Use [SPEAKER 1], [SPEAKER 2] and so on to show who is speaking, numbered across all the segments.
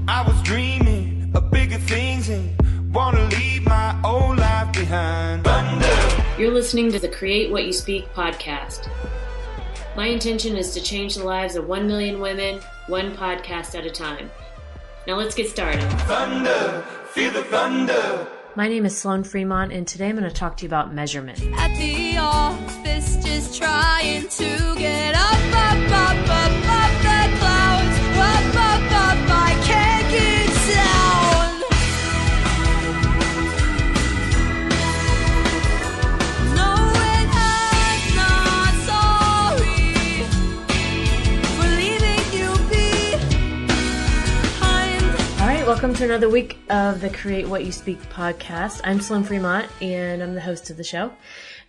[SPEAKER 1] I was dreaming of bigger things and wanna leave my old life behind. Thunder.
[SPEAKER 2] You're listening to the Create What You Speak podcast. My intention is to change the lives of 1 million women, one podcast at a time. Now let's get started.
[SPEAKER 1] Thunder, feel the thunder.
[SPEAKER 2] My name is Sloan Fremont, and today I'm going to talk to you about measurement.
[SPEAKER 3] At the office, just trying to get up the clouds. Up, I can't get down. No, it has not. Sorry for leaving you behind.
[SPEAKER 2] All right, welcome to another week of the Create What You Speak podcast. I'm Sloan Fremont, and I'm the host of the show.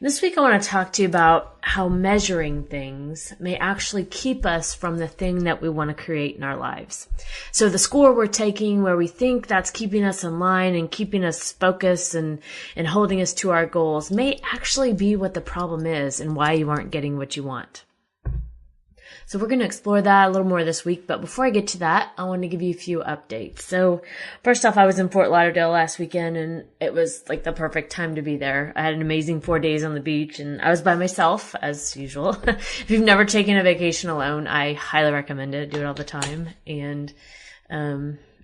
[SPEAKER 2] This week I want to talk to you about how measuring things may actually keep us from the thing that we want to create in our lives. So the score we're taking where we think that's keeping us in line and keeping us focused and holding us to our goals may actually be what the problem is and why you aren't getting what you want. So we're going to explore that a little more this week. But before I get to that, I want to give you a few updates. So first off, I was in Fort Lauderdale last weekend, and it was like the perfect time to be there. I had an amazing 4 days on the beach, and I was by myself as usual. If you've never taken a vacation alone, I highly recommend it. I do it all the time. And,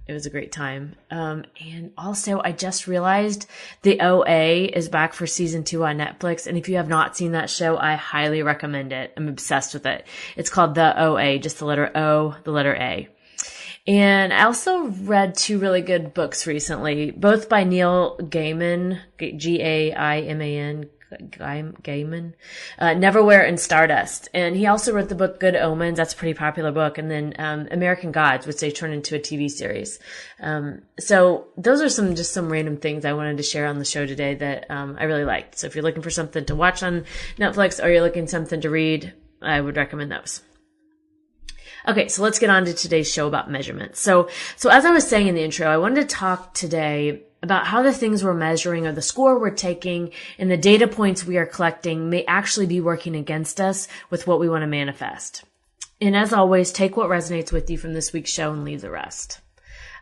[SPEAKER 2] it was a great time. And also I just realized the OA is back for season 2 on Netflix. And if you have not seen that show, I highly recommend it. I'm obsessed with it. It's called The OA, just the letter O, the letter A. And I also read 2 really good books recently, both by Neil Gaiman, Gaiman, Neverwhere and Stardust. And he also wrote the book Good Omens. That's a pretty popular book. And then American Gods, which they turned into a TV series. So those are some random things I wanted to share on the show today that I really liked. So if you're looking for something to watch on Netflix or you're looking for something to read, I would recommend those. Okay, so let's get on to today's show about measurement. So as I was saying in the intro, I wanted to talk today about how the things we're measuring or the score we're taking and the data points we are collecting may actually be working against us with what we want to manifest. And as always, take what resonates with you from this week's show and leave the rest.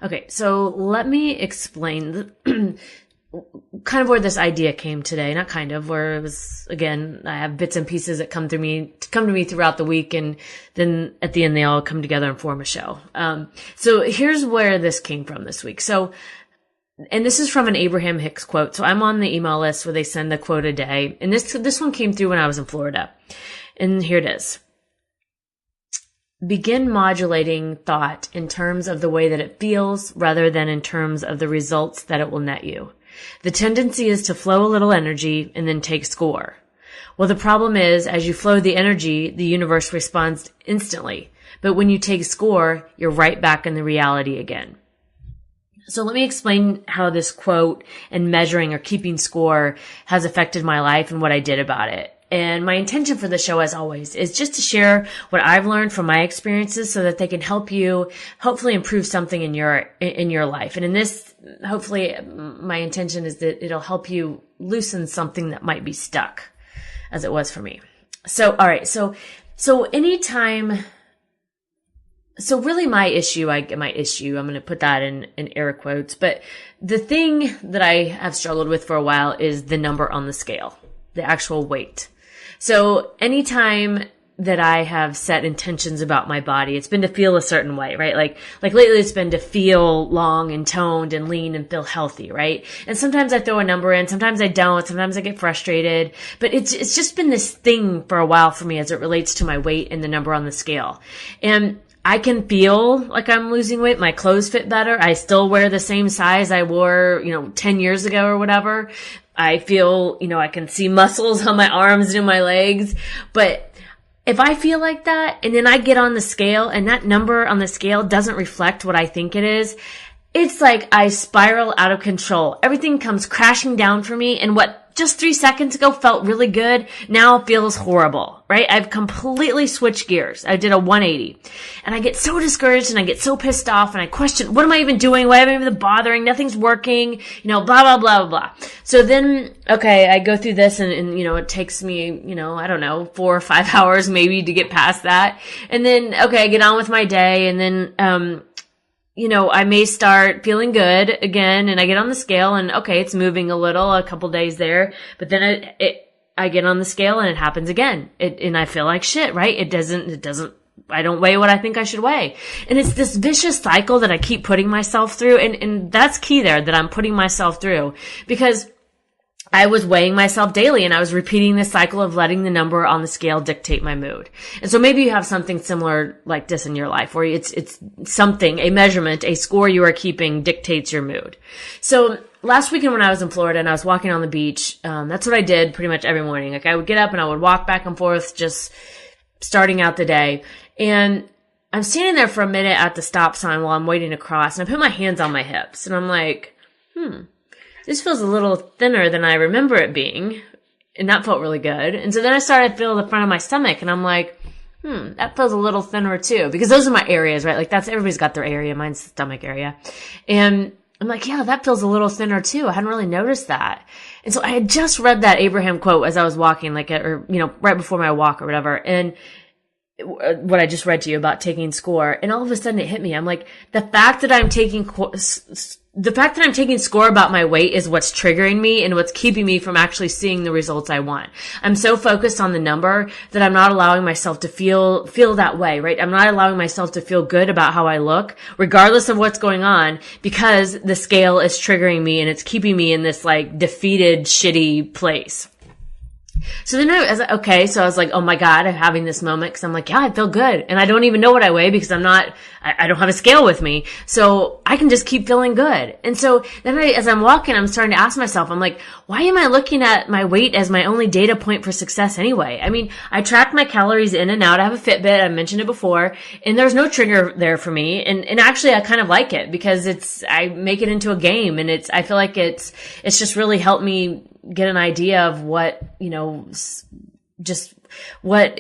[SPEAKER 2] Okay, so let me explain kind of where this idea came today. Not kind of, where it was, again, I have bits and pieces that come to me throughout the week, and then at the end they all come together and form a show. So here's where this came from this week. And this is from an Abraham Hicks quote. So I'm on the email list where they send a quote a day. And this one came through when I was in Florida. And here it is. Begin modulating thought in terms of the way that it feels rather than in terms of the results that it will net you. The tendency is to flow a little energy and then take score. Well, the problem is, as you flow the energy, the universe responds instantly. But when you take score, you're right back in the reality again. So let me explain how this quote and measuring or keeping score has affected my life and what I did about it. And my intention for the show, as always, is just to share what I've learned from my experiences so that they can help you hopefully improve something in your life. And in this, hopefully my intention is that it'll help you loosen something that might be stuck, as it was for me. So, all right. So anytime. So really my issue, I'm going to put that in air quotes, but the thing that I have struggled with for a while is the number on the scale, the actual weight. So anytime that I have set intentions about my body, it's been to feel a certain way, right? Like lately it's been to feel long and toned and lean and feel healthy, right? And sometimes I throw a number in, sometimes I don't, sometimes I get frustrated, but it's just been this thing for a while for me as it relates to my weight and the number on the scale. And I can feel like I'm losing weight. My clothes fit better. I still wear the same size I wore, 10 years ago or whatever. I feel, I can see muscles on my arms and in my legs. But if I feel like that and then I get on the scale and that number on the scale doesn't reflect what I think it is, it's like I spiral out of control. Everything comes crashing down for me, and what just 3 seconds ago felt really good now feels horrible, right? I've completely switched gears. I did a 180, and I get so discouraged and I get so pissed off and I question, what am I even doing? Why am I even bothering? Nothing's working, blah, blah, blah, blah. So then, okay, I go through this and it takes me, I don't know, 4 or 5 hours maybe to get past that. And then, okay, I get on with my day, and then, I may start feeling good again, and I get on the scale and okay, it's moving a little, a couple days there, but then I get on the scale and it happens again. And I feel like shit, right? It doesn't, I don't weigh what I think I should weigh. And it's this vicious cycle that I keep putting myself through. And that's key there, that I'm putting myself through, because I was weighing myself daily and I was repeating this cycle of letting the number on the scale dictate my mood. And so maybe you have something similar like this in your life, where it's something, a measurement, a score you are keeping dictates your mood. So last weekend when I was in Florida and I was walking on the beach, that's what I did pretty much every morning. Like I would get up and I would walk back and forth, just starting out the day. And I'm standing there for a minute at the stop sign while I'm waiting to cross, and I put my hands on my hips and I'm like, this feels a little thinner than I remember it being. And that felt really good. And so then I started to feel the front of my stomach and I'm like, that feels a little thinner too. Because those are my areas, right? Like everybody's got their area. Mine's the stomach area. And I'm like, yeah, that feels a little thinner too. I hadn't really noticed that. And so I had just read that Abraham quote as I was walking, right before my walk or whatever. And what I just read to you about taking score. And all of a sudden it hit me. I'm like, the fact that I'm taking score about my weight is what's triggering me and what's keeping me from actually seeing the results I want. I'm so focused on the number that I'm not allowing myself to feel that way, right? I'm not allowing myself to feel good about how I look, regardless of what's going on, because the scale is triggering me and it's keeping me in this like defeated, shitty place. So then I was like, oh my God, I'm having this moment because I'm like, yeah, I feel good. And I don't even know what I weigh because I don't have a scale with me. So I can just keep feeling good. And so then as I'm walking, I'm starting to ask myself, I'm like, why am I looking at my weight as my only data point for success anyway? I mean, I track my calories in and out. I have a Fitbit. I mentioned it before, and there's no trigger there for me. And actually I kind of like it because I make it into a game, and I feel like it's just really helped me get an idea of what, just what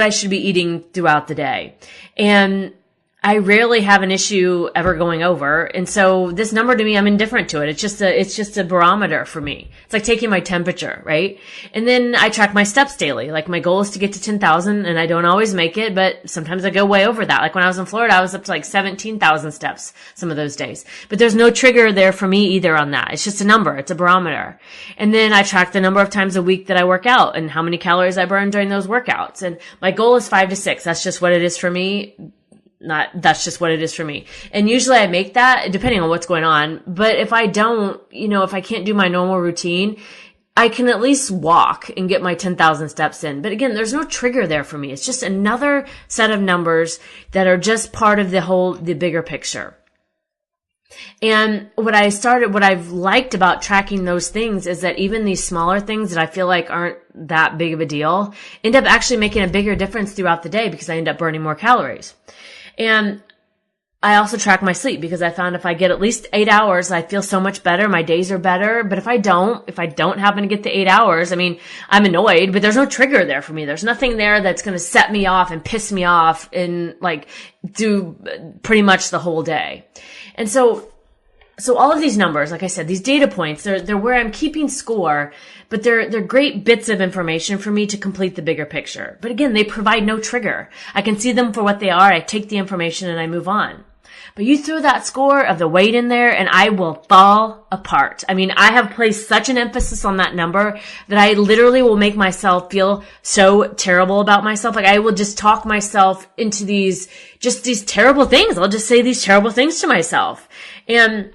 [SPEAKER 2] I should be eating throughout the day. And I rarely have an issue ever going over. And so this number to me, I'm indifferent to it. It's just a barometer for me. It's like taking my temperature, right? And then I track my steps daily. Like my goal is to get to 10,000, and I don't always make it, but sometimes I go way over that. Like when I was in Florida, I was up to like 17,000 steps some of those days. But there's no trigger there for me either on that. It's just a number. It's a barometer. And then I track the number of times a week that I work out and how many calories I burn during those workouts. And my goal is 5 to 6. That's just what it is for me. That's just what it is for me. And usually I make that depending on what's going on. But if I don't, if I can't do my normal routine, I can at least walk and get my 10,000 steps in. But again, there's no trigger there for me. It's just another set of numbers that are just part of the bigger picture. And what I've liked about tracking those things is that even these smaller things that I feel like aren't that big of a deal end up actually making a bigger difference throughout the day because I end up burning more calories. And I also track my sleep because I found if I get at least 8 hours, I feel so much better. My days are better. But if I don't happen to get the 8 hours, I mean, I'm annoyed, but there's no trigger there for me. There's nothing there that's going to set me off and piss me off and do pretty much the whole day. And so all of these numbers, like I said, these data points, they're where I'm keeping score, but they're great bits of information for me to complete the bigger picture. But again, they provide no trigger. I can see them for what they are. I take the information and I move on. But you throw that score of the weight in there and I will fall apart. I mean, I have placed such an emphasis on that number that I literally will make myself feel so terrible about myself. Like I will just talk myself into these terrible things. I'll just say these terrible things to myself. And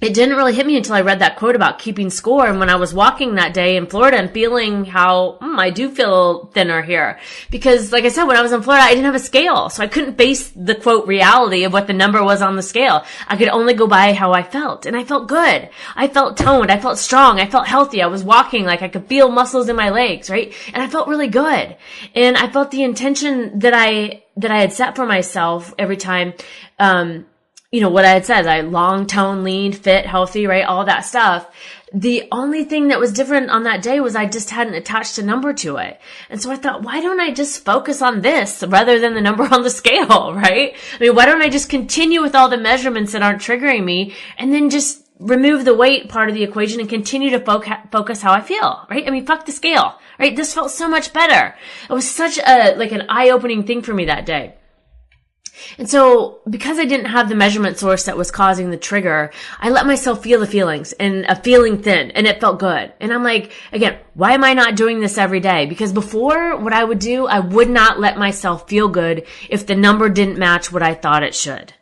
[SPEAKER 2] it didn't really hit me until I read that quote about keeping score. And when I was walking that day in Florida and feeling how, I do feel thinner here. Because like I said, when I was in Florida, I didn't have a scale. So I couldn't base the quote reality of what the number was on the scale. I could only go by how I felt. And I felt good. I felt toned. I felt strong. I felt healthy. I was walking like I could feel muscles in my legs, right? And I felt really good. And I felt the intention that I had set for myself every time, what I had said, long, tone, lean, fit, healthy, right? All that stuff. The only thing that was different on that day was I just hadn't attached a number to it. And so I thought, why don't I just focus on this rather than the number on the scale, right? I mean, why don't I just continue with all the measurements that aren't triggering me and then just remove the weight part of the equation and continue to focus how I feel, right? I mean, fuck the scale, right? This felt so much better. It was such an eye-opening thing for me that day. And so because I didn't have the measurement source that was causing the trigger, I let myself feel the feelings and a feeling thin, and it felt good. And I'm like, again, why am I not doing this every day? Because before, what I would do, I would not let myself feel good if the number didn't match what I thought it should.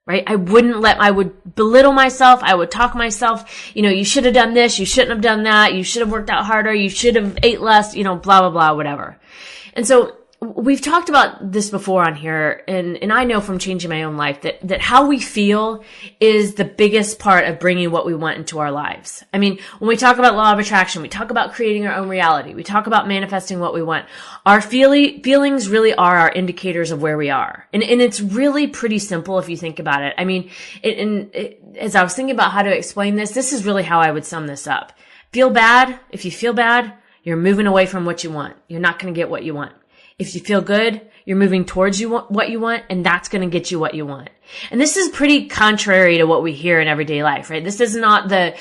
[SPEAKER 2] Right? I would belittle myself. I would talk myself, you should have done this. You shouldn't have done that. You should have worked out harder. You should have ate less, blah, blah, blah, whatever. And so we've talked about this before on here, and I know from changing my own life that how we feel is the biggest part of bringing what we want into our lives. I mean, when we talk about law of attraction, we talk about creating our own reality. We talk about manifesting what we want. Our feelings really are our indicators of where we are. And it's really pretty simple if you think about it. I mean, as I was thinking about how to explain this is really how I would sum this up. Feel bad. If you feel bad, you're moving away from what you want. You're not going to get what you want. If you feel good, you're moving towards what you want, and that's going to get you what you want. And this is pretty contrary to what we hear in everyday life, right? This is not the,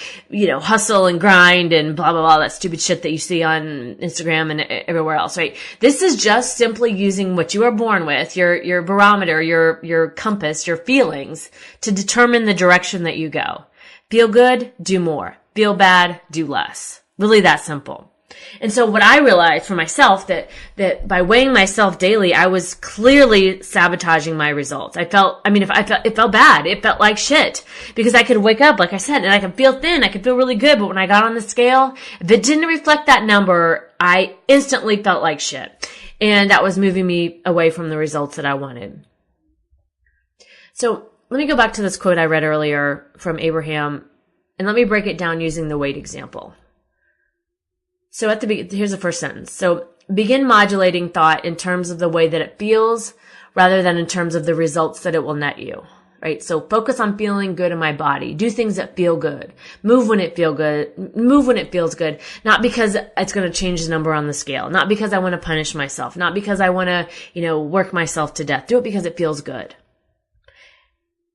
[SPEAKER 2] hustle and grind and blah, blah, blah, that stupid shit that you see on Instagram and everywhere else, right? This is just simply using what you are born with, your barometer, your compass, your feelings to determine the direction that you go. Feel good, do more. Feel bad, do less. Really that simple. And so what I realized for myself that by weighing myself daily, I was clearly sabotaging my results. It felt bad. It felt like shit because I could wake up, like I said, and I could feel thin. I could feel really good. But when I got on the scale, if it didn't reflect that number, I instantly felt like shit. And that was moving me away from the results that I wanted. So let me go back to this quote I read earlier from Abraham, and let me break it down using the weight example. So here's the first sentence. So begin modulating thought in terms of the way that it feels rather than in terms of the results that it will net you, right? So focus on feeling good in my body. Do things that feel good. Move when it feels good. Not because it's going to change the number on the scale. Not because I want to punish myself. Not because I want to, work myself to death. Do it because it feels good.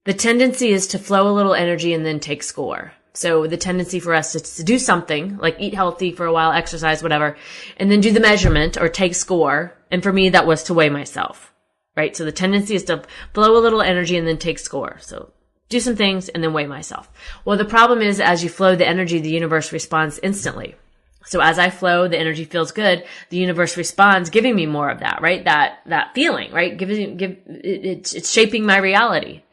[SPEAKER 2] The tendency is to flow a little energy and then take score. So the tendency for us is to do something, like eat healthy for a while, exercise, whatever, and then do the measurement or take score. And for me, that was to weigh myself, right? So the tendency is to flow a little energy and then take score. So do some things and then weigh myself. Well, the problem is as you flow the energy, the universe responds instantly. So as I flow, the energy feels good. The universe responds, giving me more of that, right? That feeling, right? It's shaping my reality.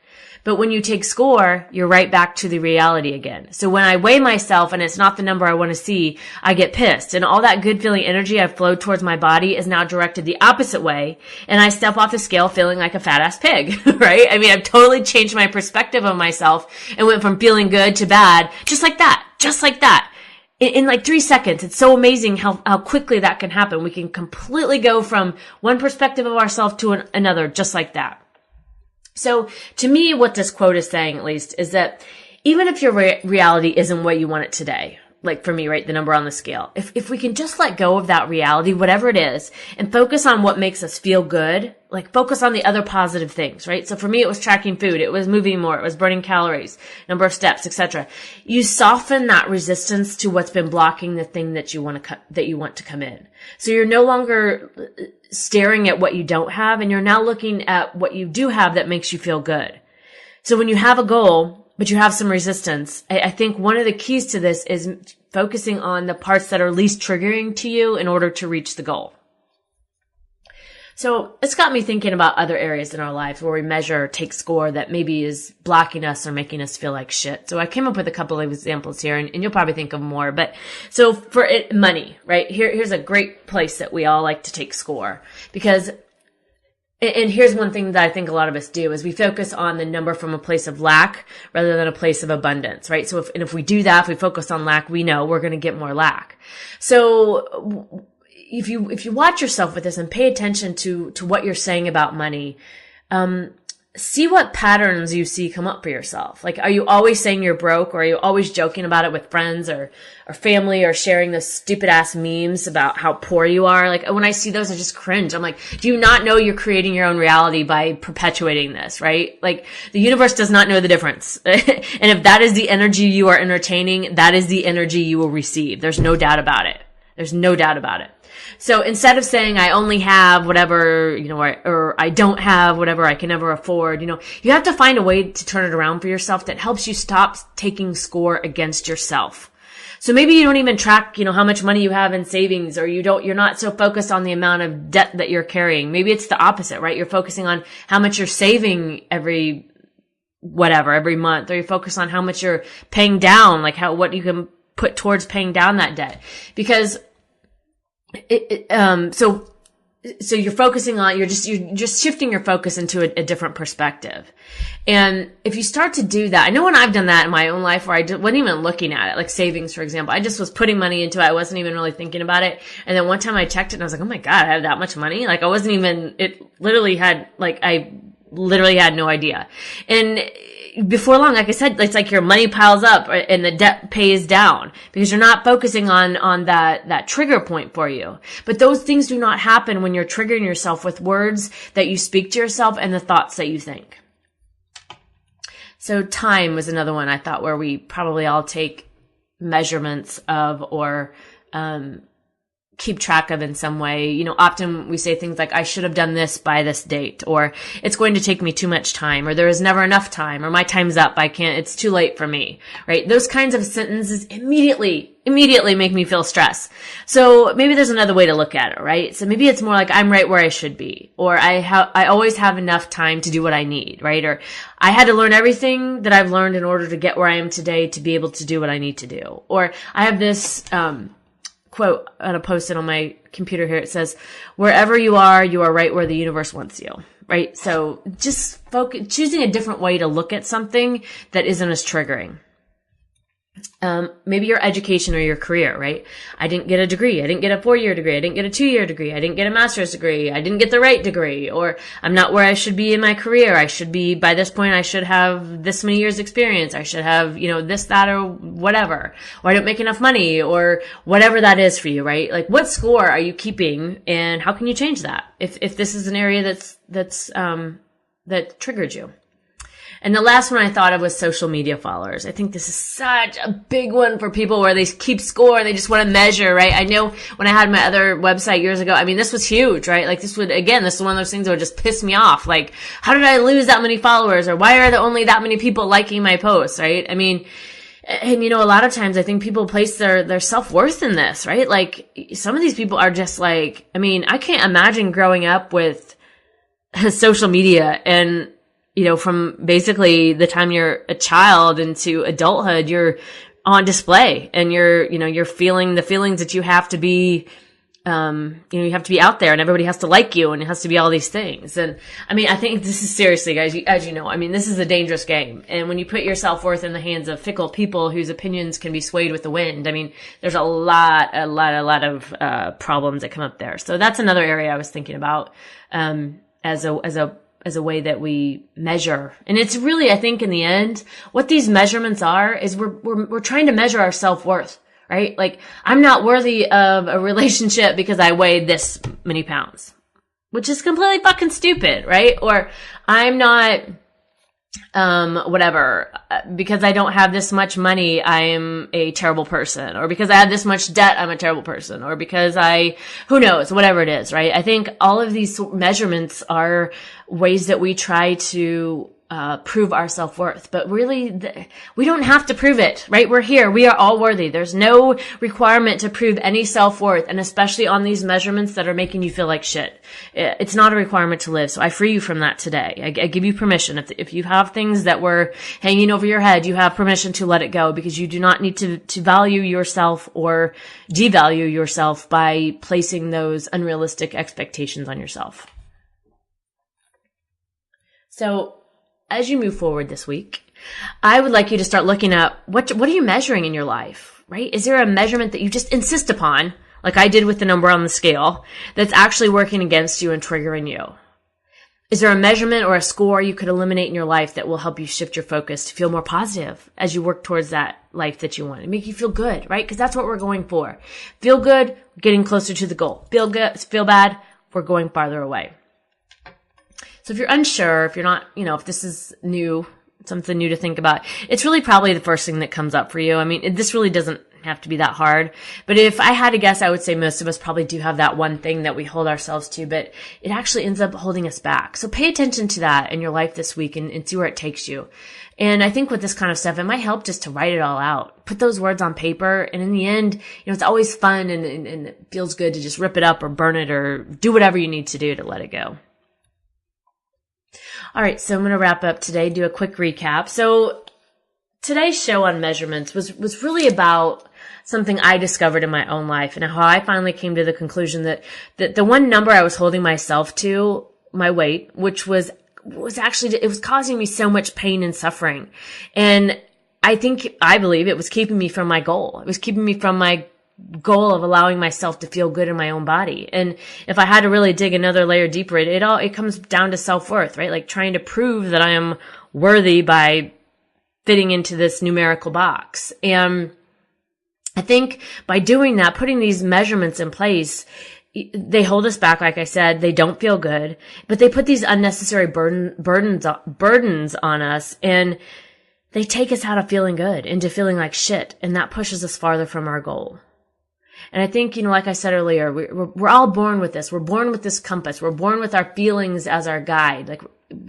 [SPEAKER 2] But when you take score, you're right back to the reality again. So when I weigh myself and it's not the number I want to see, I get pissed. And all that good feeling energy I've flowed towards my body is now directed the opposite way. And I step off the scale feeling like a fat ass pig, right? I mean, I've totally changed my perspective of myself and went from feeling good to bad, just like that. In like 3 seconds. It's so amazing how quickly that can happen. We can completely go from one perspective of ourselves to another, just like that. So to me, what this quote is saying, at least, is that even if your reality isn't what you want it today, like for me, right, the number on the scale, if we can just let go of that reality, whatever it is, and focus on what makes us feel good, like focus on the other positive things, right? So for me, it was tracking food, it was moving more, it was burning calories, number of steps, etc. You soften that resistance to what's been blocking the thing that you want to come in. So you're no longer staring at what you don't have, and you're now looking at what you do have that makes you feel good. So when you have a goal, but you have some resistance, I think one of the keys to this is focusing on the parts that are least triggering to you in order to reach the goal. So it's got me thinking about other areas in our lives where we measure, take score that maybe is blocking us or making us feel like shit. So I came up with a couple of examples here, and you'll probably think of more. But so for money, right? Here's a great place that we all like to take score because, and here's one thing that I think a lot of us do is we focus on the number from a place of lack rather than a place of abundance, right? So if we do that, if we focus on lack, we know we're going to get more lack. So if you watch yourself with this and pay attention to what you're saying about money, see what patterns you see come up for yourself. Like, are you always saying you're broke, or are you always joking about it with friends or family, or sharing those stupid ass memes about how poor you are? Like, when I see those, I just cringe. I'm like, do you not know you're creating your own reality by perpetuating this, right? Like, the universe does not know the difference. And if that is the energy you are entertaining, that is the energy you will receive. There's no doubt about it. There's no doubt about it. So instead of saying I only have whatever, or I don't have whatever I can never afford, you have to find a way to turn it around for yourself that helps you stop taking score against yourself. So maybe you don't even track, how much money you have in savings, or you're not so focused on the amount of debt that you're carrying. Maybe it's the opposite, right? You're focusing on how much you're saving every month, or you focus on how much you're paying down, like what you can put towards paying down that debt. Because so you're focusing on, you're just shifting your focus into a different perspective. And if you start to do that, I know when I've done that in my own life where I wasn't even looking at it, like savings, for example, I just was putting money into it. I wasn't even really thinking about it. And then one time I checked it and I was like, oh my God, I have that much money. Like I literally had no idea. And before long, like I said, it's like your money piles up and the debt pays down because you're not focusing on that trigger point for you. But those things do not happen when you're triggering yourself with words that you speak to yourself and the thoughts that you think. So time was another one I thought where we probably all take measurements of or keep track of in some way. Often we say things like, I should have done this by this date, or it's going to take me too much time, or there is never enough time, or my time's up, it's too late for me, right? Those kinds of sentences immediately make me feel stress. So maybe there's another way to look at it, right? So maybe it's more like I'm right where I should be, or I always have enough time to do what I need, right? Or I had to learn everything that I've learned in order to get where I am today to be able to do what I need to do. Or I have this, quote on a post-it on my computer here. It says, wherever you are right where the universe wants you, right? So just choosing a different way to look at something that isn't as triggering. Maybe your education or your career, right? I didn't get a degree. I didn't get a 4-year degree. I didn't get a 2-year degree. I didn't get a master's degree. I didn't get the right degree, or I'm not where I should be in my career. I should be, by this point, I should have this many years experience. I should have, this, that, or whatever, or I don't make enough money, or whatever that is for you, right? Like what score are you keeping and how can you change that? If this is an area that triggered you. And the last one I thought of was social media followers. I think this is such a big one for people where they keep score and they just want to measure, right? I know when I had my other website years ago, this was huge, right? Like this is one of those things that would just piss me off. Like, how did I lose that many followers? Or why are there only that many people liking my posts, right? And a lot of times I think people place their self-worth in this, right? Like some of these people are just like, I can't imagine growing up with social media and, from basically the time you're a child into adulthood, you're on display and you're feeling the feelings that you have to be, you have to be out there and everybody has to like you and it has to be all these things. And I think this is seriously, guys, as you know, this is a dangerous game. And when you put your self-worth in the hands of fickle people whose opinions can be swayed with the wind, there's a lot of problems that come up there. So that's another area I was thinking about, as a way that we measure. And it's really, I think in the end, what these measurements are is we're trying to measure our self-worth, right? Like I'm not worthy of a relationship because I weighed this many pounds, which is completely fucking stupid, right? Or I'm not, because I don't have this much money, I'm a terrible person, or because I have this much debt, I'm a terrible person, or because who knows, whatever it is, right? I think all of these measurements are ways that we try to prove our self-worth, but really we don't have to prove it, right? We're here. We are all worthy. There's no requirement to prove any self-worth, and especially on these measurements that are making you feel like shit. It's not a requirement to live. So I free you from that today. I give you permission. If you have things that were hanging over your head, you have permission to let it go, because you do not need to value yourself or devalue yourself by placing those unrealistic expectations on yourself. So as you move forward this week, I would like you to start looking at what are you measuring in your life, right? Is there a measurement that you just insist upon, like I did with the number on the scale, that's actually working against you and triggering you? Is there a measurement or a score you could eliminate in your life that will help you shift your focus to feel more positive as you work towards that life that you want and make you feel good, right? Because that's what we're going for. Feel good, getting closer to the goal. Feel bad, we're going farther away. So if you're unsure, if you're not, if this is new, something new to think about, it's really probably the first thing that comes up for you. This really doesn't have to be that hard. But if I had to guess, I would say most of us probably do have that one thing that we hold ourselves to, but it actually ends up holding us back. So pay attention to that in your life this week and see where it takes you. And I think with this kind of stuff, it might help just to write it all out, put those words on paper. And in the end, it's always fun and it feels good to just rip it up or burn it or do whatever you need to do to let it go. All right. So I'm going to wrap up today, do a quick recap. So today's show on measurements was really about something I discovered in my own life and how I finally came to the conclusion that the one number I was holding myself to, my weight, which was actually, it was causing me so much pain and suffering. And I believe it was keeping me from my goal. It was keeping me from my goal of allowing myself to feel good in my own body. And if I had to really dig another layer deeper, it comes down to self-worth, right? Like trying to prove that I am worthy by fitting into this numerical box. And I think by doing that, putting these measurements in place, they hold us back. Like I said, they don't feel good, but they put these unnecessary burdens on us, and they take us out of feeling good into feeling like shit. And that pushes us farther from our goal. And I think, like I said earlier, we're all born with this. We're born with this compass. We're born with our feelings as our guide. Like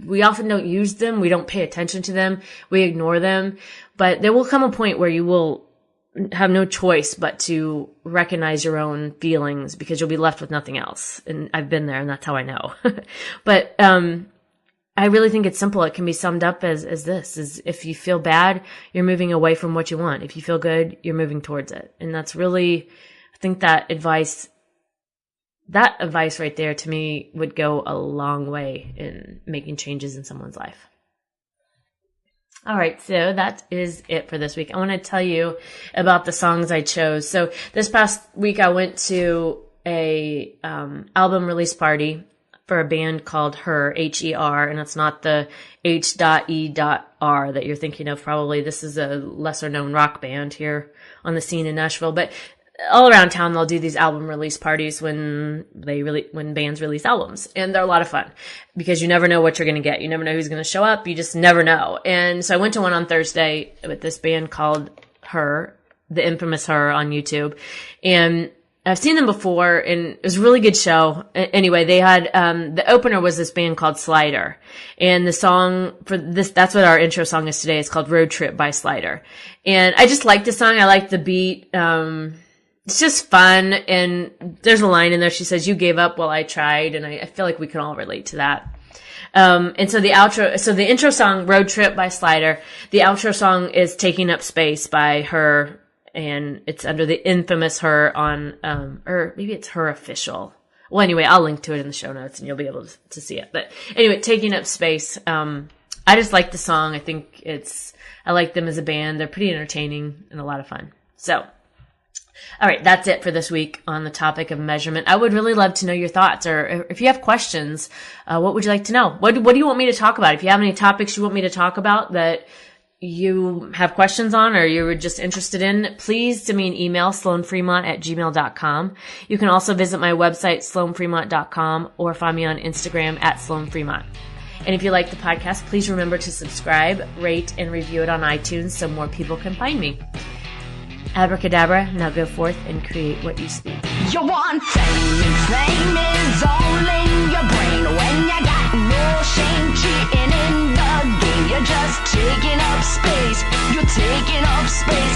[SPEAKER 2] we often don't use them. We don't pay attention to them. We ignore them, but there will come a point where you will have no choice but to recognize your own feelings because you'll be left with nothing else. And I've been there and that's how I know. But, I really think it's simple. It can be summed up as this is if you feel bad, you're moving away from what you want. If you feel good, you're moving towards it. And that's really, I think that advice right there to me would go a long way in making changes in someone's life. All right, so that is it for this week. I want to tell you about the songs I chose. So this past week, I went to a album release party for a band called Her, H-E-R, and it's not the H.E.R. that you're thinking of. Probably this is a lesser known rock band here on the scene in Nashville, but all around town, they'll do these album release parties when bands release albums. And they're a lot of fun because you never know what you're going to get. You never know who's going to show up. You just never know. And so I went to one on Thursday with this band called Her, the infamous Her on YouTube. And I've seen them before and it was a really good show. Anyway, they had, the opener was this band called Slider. And the song for this, that's what our intro song is today. It's called Road Trip by Slider. And I just like the song. I like the beat. It's just fun, and there's a line in there. She says, "You gave up while I tried," and I feel like we can all relate to that. And so the intro song, Road Trip by Slider, the outro song is Taking Up Space by Her, and it's under the infamous Her on, or maybe it's Her Official. Well, anyway, I'll link to it in the show notes and you'll be able to see it. But anyway, Taking Up Space, I just like the song. I like them as a band. They're pretty entertaining and a lot of fun. So, all right, that's it for this week on the topic of measurement. I would really love to know your thoughts, or if you have questions, what would you like to know? What do you want me to talk about? If you have any topics you want me to talk about that you have questions on or you're just interested in, please send me an email, sloanfremont@gmail.com. You can also visit my website, sloanfremont.com, or find me on Instagram @sloanfremont. And if you like the podcast, please remember to subscribe, rate, and review it on iTunes so more people can find me. Abracadabra, now go forth and create what you speak.
[SPEAKER 3] You want fame, and fame is all in your brain. When you got no shame, cheating in the game, you're just taking up space. You're taking up space.